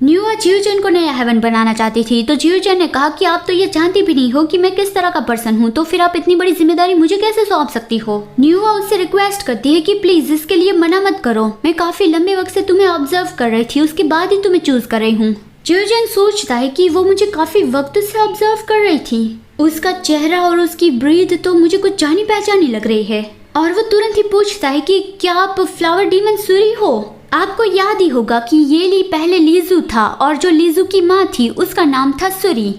न्यूआ जियोचन को नया हेवन बनाना चाहती थी, तो जियोचन ने कहा कि आप तो ये जानती भी नहीं हो कि मैं किस तरह का पर्सन हूँ, तो फिर आप इतनी बड़ी जिम्मेदारी मुझे कैसे सौंप सकती हो। न्यूआ उससे रिक्वेस्ट करती है कि प्लीज इसके लिए मना मत करो, मैं काफी लंबे वक्त से तुम्हें ऑब्जर्व कर रही थी, उसके बाद ही तुम्हें चूज कर रही हूँ। जियोचन सोचता है कि वो मुझे काफी वक्त से ऑब्जर्व कर रही थी, उसका चेहरा और उसकी ब्रीथ तो मुझे कुछ जानी पहचानी लग रही है। और वो तुरंत ही पूछता है कि क्या आप फ्लावर डीमन सूरी हो। आपको याद ही होगा कि ये ली पहले लीजू था और जो लीजू की माँ थी उसका नाम था सूरी।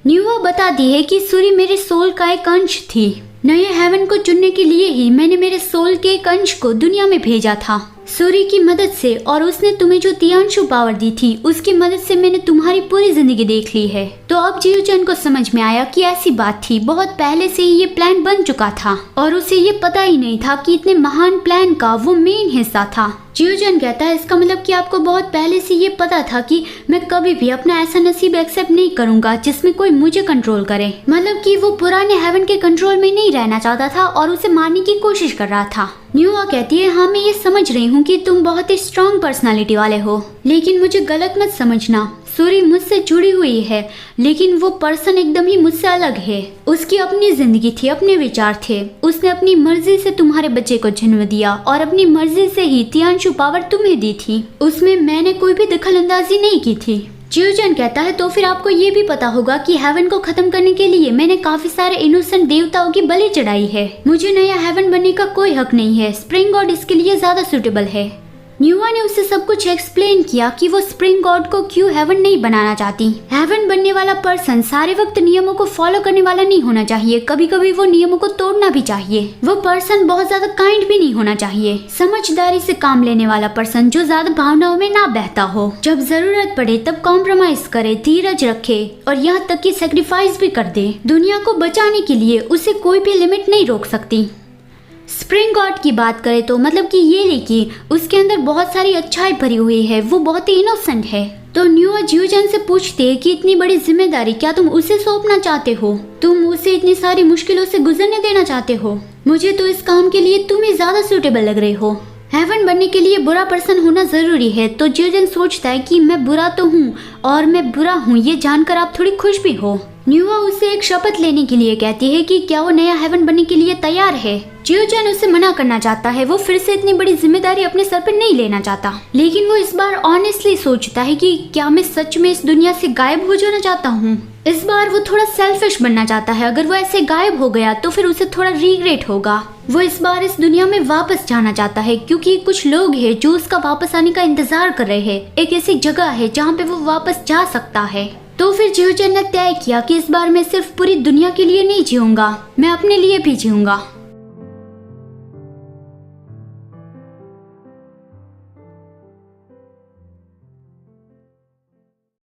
न्यूआ बताती है कि सूरी मेरे सोल का एक अंश थी, नए हेवन को चुनने के लिए ही मैंने मेरे सोल के एक अंश को दुनिया में भेजा था सूरी की मदद से, और उसने तुम्हें जो तियांशु पावर दी थी उसकी मदद से मैंने तुम्हारी पूरी जिंदगी देख ली है। तो अब जियोचन को समझ में आया कि ऐसी बात थी, बहुत पहले से ही ये प्लान बन चुका था और उसे ये पता ही नहीं था कि इतने महान प्लान का वो मेन हिस्सा था। जियोचन कहता है इसका मतलब कि आपको बहुत पहले से ये पता था कि मैं कभी भी अपना ऐसा नसीब एक्सेप्ट नहीं करूंगा जिसमें कोई मुझे कंट्रोल करे, मतलब कि वो पुराने हेवन के कंट्रोल में नहीं रहना चाहता था और उसे मारने की कोशिश कर रहा था। न्यूआ कहती है हाँ मैं ये समझ रही हूँ कि तुम बहुत ही स्ट्रॉन्ग पर्सनालिटी वाले हो, लेकिन मुझे गलत मत समझना, सूरी मुझसे जुड़ी हुई है लेकिन वो पर्सन एकदम ही मुझसे अलग है। उसकी अपनी जिंदगी थी, अपने विचार थे, उसने अपनी मर्जी से तुम्हारे बच्चे को जन्म दिया और अपनी मर्जी से ही तियांशु पावर तुम्हें दी थी, उसमें मैंने कोई भी दखल अंदाजी नहीं की थी। जियोचन कहता है तो फिर आपको ये भी पता होगा कि हेवन को खत्म करने के लिए मैंने काफी सारे इनोसेंट देवताओं की बलि चढ़ाई है, मुझे नया हेवन बनने का कोई हक नहीं है, स्प्रिंग गॉड इसके लिए ज्यादा सुटेबल है। न्यूआ ने उसे सब कुछ एक्सप्लेन किया कि वो स्प्रिंग गॉड को क्यों हेवन नहीं बनाना चाहती। हेवन बनने वाला पर्सन सारे वक्त नियमों को फॉलो करने वाला नहीं होना चाहिए, कभी कभी वो नियमों को तोड़ना भी चाहिए। वो पर्सन बहुत ज्यादा काइंड भी नहीं होना चाहिए, समझदारी से काम लेने वाला पर्सन जो ज्यादा भावनाओं में ना बहता हो, जब जरूरत पड़े तब कॉम्प्रोमाइज करे, धीरज रखे और यहाँ तक कि सेक्रीफाइस भी कर दे। दुनिया को बचाने के लिए उसे कोई भी लिमिट नहीं रोक सकती। स्प्रिंग गॉड की बात करें तो मतलब कि ये लेकी उसके अंदर बहुत सारी अच्छाई भरी हुई है, वो बहुत ही इनोसेंट है। तो न्यूआ जियोचन से पूछते हैं कि इतनी बड़ी जिम्मेदारी क्या तुम उसे सौंपना चाहते हो, तुम उसे इतनी सारी मुश्किलों से गुजरने देना चाहते हो, मुझे तो इस काम के लिए तुम ही ज्यादा सूटेबल लग रहे हो। हेवन बनने के लिए बुरा पर्सन होना जरूरी है, तो जियोचन सोचता है कि मैं बुरा तो हूँ और मैं बुरा हूँ ये जानकर आप थोड़ी खुश भी हो। न्यूआ उसे एक शपथ लेने के लिए कहती है कि क्या वो नया हेवन बनने के लिए तैयार है। जियोचन उसे मना करना चाहता है, वो फिर से इतनी बड़ी जिम्मेदारी अपने सर पर नहीं लेना चाहता, लेकिन वो इस बार ऑनेस्टली सोचता है कि क्या मैं सच में इस दुनिया से गायब हो जाना चाहता हूँ। इस बार वो थोड़ा सेल्फिश बनना चाहता है, अगर वो ऐसे गायब हो गया तो फिर उसे थोड़ा रिग्रेट होगा। वो इस बार इस दुनिया में वापस जाना चाहता है क्योंकि कुछ लोग हैं जो उसका वापस आने का इंतजार कर रहे हैं, एक ऐसी जगह है जहाँ पे वो वापस जा सकता है। तो फिर जियोचन ने तय किया कि इस बार मैं सिर्फ पूरी दुनिया के लिए नहीं जीऊंगा, मैं अपने लिए भी जीऊंगा।